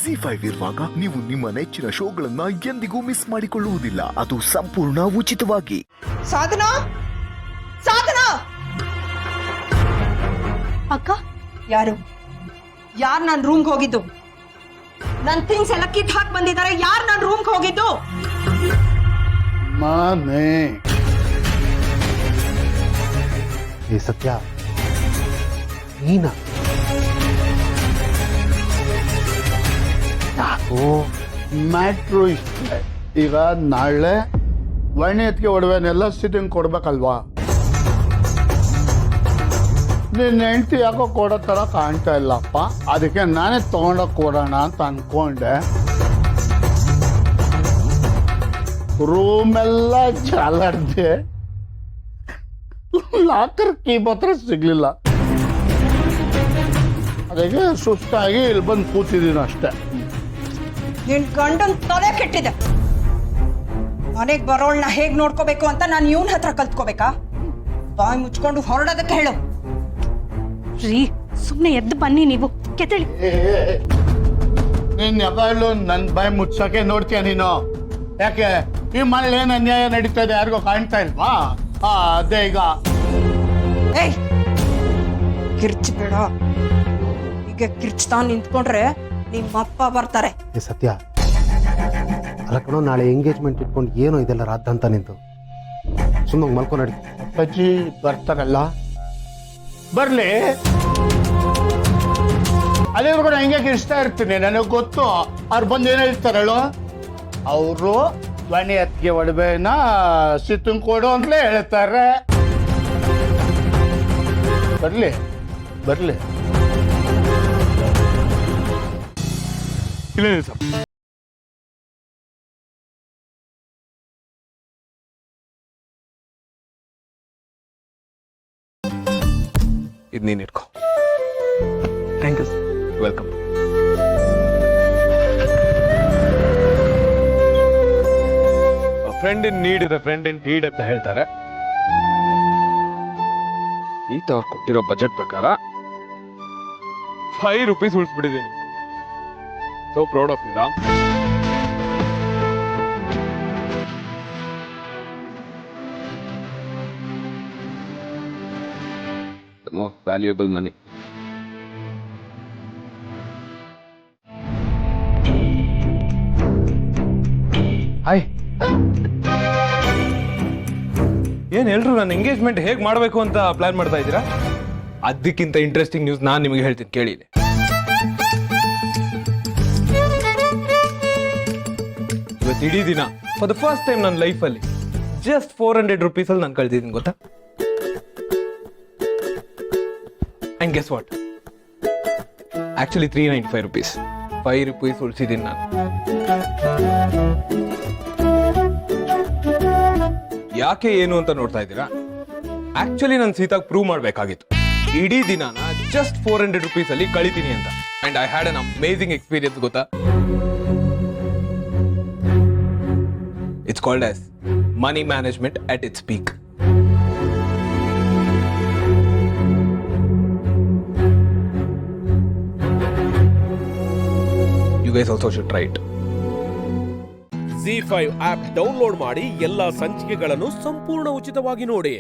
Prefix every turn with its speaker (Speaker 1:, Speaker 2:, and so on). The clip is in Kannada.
Speaker 1: ZEE5 ಇರುವಾಗ ನೀವು ನಿಮ್ಮ ನೆಚ್ಚಿನ ಶೋಗಳನ್ನ ಎಂದಿಗೂ ಮಿಸ್ ಮಾಡಿಕೊಳ್ಳುವುದಿಲ್ಲ. ಅದು ಸಂಪೂರ್ಣ ಉಚಿತವಾಗಿ.
Speaker 2: ಸಾಧನಾ ಸಾಧನಾ
Speaker 3: ಅಕ್ಕ,
Speaker 2: ಯಾರು ನನ್ನ ರೂಮ್ಗೆ ಹೋಗಿದ್ದು? ನನ್ನ ಥಿಂಗ್ಸ್ ಎಲ್ಲ ಕಿತ್ ಹಾಕಿ ಬಂದಿದ್ದಾರೆ. ಯಾರು ನನ್ನ ರೂಮ್ಗೆ ಹೋಗಿದ್ದು?
Speaker 4: ಮಾನೆ ಏ ಸತ್ಯ, ನೀನಾ? ಯಾಕೋ ಮ್ಯಾಟ್ರು ಇಷ್ಟ. ಈಗ ನಾಳೆ ವರ್ಣಿಯತ್ಗೆ ಒಡವೆನೆಲ್ಲ ಸಿಟಿಂಗ್ ಕೊಡ್ಬೇಕಲ್ವಾ? ನಿನ್ನ ಹೆಂಡತಿ ಯಾಕೋ ಕೊಡೋ ಥರ ಕಾಣ್ತಾ ಇಲ್ಲಪ್ಪ. ಅದಕ್ಕೆ ನಾನೇ ತಗೊಂಡೋಗಿ ಕೊಡೋಣ ಅಂತ ಅನ್ಕೊಂಡೆ. ರೂಮೆಲ್ಲ ಚಾಲಾಡ್ದೆ, ಲಾಕರ್ ಕೀ ಮಾತ್ರ ಸಿಗ್ಲಿಲ್ಲ. ಅದಕ್ಕೆ ಸುಸ್ತಾಗಿ ಇಲ್ಲಿ ಬಂದು ಕೂತಿದ್ದೀನಿ ಅಷ್ಟೇ.
Speaker 2: ನಿನ್ ಗಂಡನ್ ತಲೆ ಕೆಟ್ಟಿದೆ. ಮನೆಗೆ ಬರೋಳ್ನ ಹೇಗ್ ನೋಡ್ಕೋಬೇಕು ಅಂತ ನಾನು ಇವನ್ ಹತ್ರ ಕಲ್ತ್ಕೋಬೇಕಾ? ಬಾಯಿ ಮುಚ್ಕೊಂಡು ಹೊರಡೋದಕ್ಕೆ ಹೇಳು.
Speaker 3: ರೀ, ಸುಮ್ನೆ ಎದ್ದು ಬನ್ನಿ, ನೀವು ಕೆತ್ತಳಿ.
Speaker 4: ನೀನ್ ಯಾವಾಗಲೂ ನನ್ನ ಬಾಯಿ ಮುಚ್ಚಕ್ಕೆ ನೋಡ್ತೀಯ ನೀನು. ಯಾಕೆ ಈ ಮನೇಲಿ ಏನು ಅನ್ಯಾಯ ನಡೀತಾ ಇದೆ ಯಾರಿಗೋ ಕಾಣ್ತಾ ಇಲ್ವಾ? ಅದೇ ಈಗ.
Speaker 2: ಏಯ್, ಕಿರ್ಚ್ಬೇಡ. ಈಗ ಕಿರ್ಚ್ತಾ ನಿಂತ್ಕೊಂಡ್ರೆ ನಿಮ್ಮಪ್ಪ ಬರ್ತಾರೆ.
Speaker 5: ಏ ಸತ್ಯ, ಅಲ್ಲ ಕಣೋ, ನಾಳೆ ಎಂಗೇಜ್ಮೆಂಟ್ ಇಟ್ಕೊಂಡು ಏನೋ ಇದೆಲ್ಲ ರಾಧ ಅಂತ ನಿಂತು ಸುಮ್ಮನೆ ಮಲ್ಕೊ ನಡಿ.
Speaker 4: ಅಜ್ಜಿ ಬರ್ತಾರಲ್ಲ, ಬರ್ಲಿ. ಅಲ್ಲಿವರೆಗೂ ನಾನು ಹಿಂಗೆ ಕಿರ್ಚ್ತಾ ಇರ್ತೀನಿ. ನನಗೆ ಗೊತ್ತು ಅವ್ರು ಬಂದು ಏನು ಹೇಳ್ತಾರಳು. ಅವರು ಧ್ವನಿ ಹತ್ತಿಗೆ ಒಡವೆನ ಸಿತ್ತಂಗ್ ಕೊಡು ಅಂತಲೇ ಹೇಳ್ತಾರೆ. ಬರ್ಲಿ ಬರ್ಲಿ.
Speaker 6: ಇಲ್ಲ ಸರ್, ಇದು ನೀನು ಇಟ್ಕೋ. Thank you sir. Welcome. Friend in need ಇದೆ, ಫ್ರೆಂಡ್ ಇನ್ ನೀಡ್ ಅಂತ ಹೇಳ್ತಾರೆ. ಈತ ಅವ್ರು ಕೊಟ್ಟಿರೋ ಬಜೆಟ್ ಪ್ರಕಾರ 5 ರೂಪೀಸ್ ಉಳಿಸ್ಬಿಟ್ಟಿದ್ದೀನಿ. So proud of you Ram. The most valuable money. Hi. ಏನ್ ಎಲ್ರು ನನ್ನ ಎಂಗೇಜ್ಮೆಂಟ್ ಹೇಗ್ ಮಾಡಬೇಕು ಅಂತ ಪ್ಲಾನ್ ಮಾಡ್ತಾ ಇದ್ದೀರಾ? ಅದಕ್ಕಿಂತ ಇಂಟ್ರೆಸ್ಟಿಂಗ್ ನ್ಯೂಸ್ ನಾನು ನಿಮಗೆ ಹೇಳ್ತೀನಿ, ಕೇಳಿ. ಇವತ್ತು ಇಡೀ ದಿನ ಫಾರ್ ದ ಫಸ್ಟ್ ಟೈಮ್ ನನ್ನ ಲೈಫಲ್ಲಿ ಜಸ್ಟ್ 400 ರೂಪೀಸ್ ಅಲ್ಲಿ ನಾನು ಕಳ್ದಿದ್ದೀನಿ, ಗೊತ್ತಾ? And guess what, actually 395 rupees. 5 rupees ಉಳಿಸಿದ್ದೀನಿ ನಾನು. ಯಾಕೆ ಏನು ಅಂತ ನೋಡ್ತಾ ಇದ್ದೀರಾ? ಆಕ್ಚುಲಿ ನಾನು ಸೀತಾಗ್ ಪ್ರೂವ್ ಮಾಡ್ಬೇಕಾಗಿತ್ತು ಇಡೀ ದಿನಾನ ಜಸ್ಟ್ 400 ರೂಪೀಸ್ ಅಲ್ಲಿ ಕಳಿತೀನಿ ಅಂತ. And I had an amazing experience, ಗೊತ್ತಾ? It's called as money management at its peak. You guys also should try it.
Speaker 7: ZEE5 app download ಮಾಡಿ ಎಲ್ಲಾ ಸಂಚಿಕೆಗಳನ್ನು ಸಂಪೂರ್ಣ ಉಚಿತವಾಗಿ ನೋಡಿ.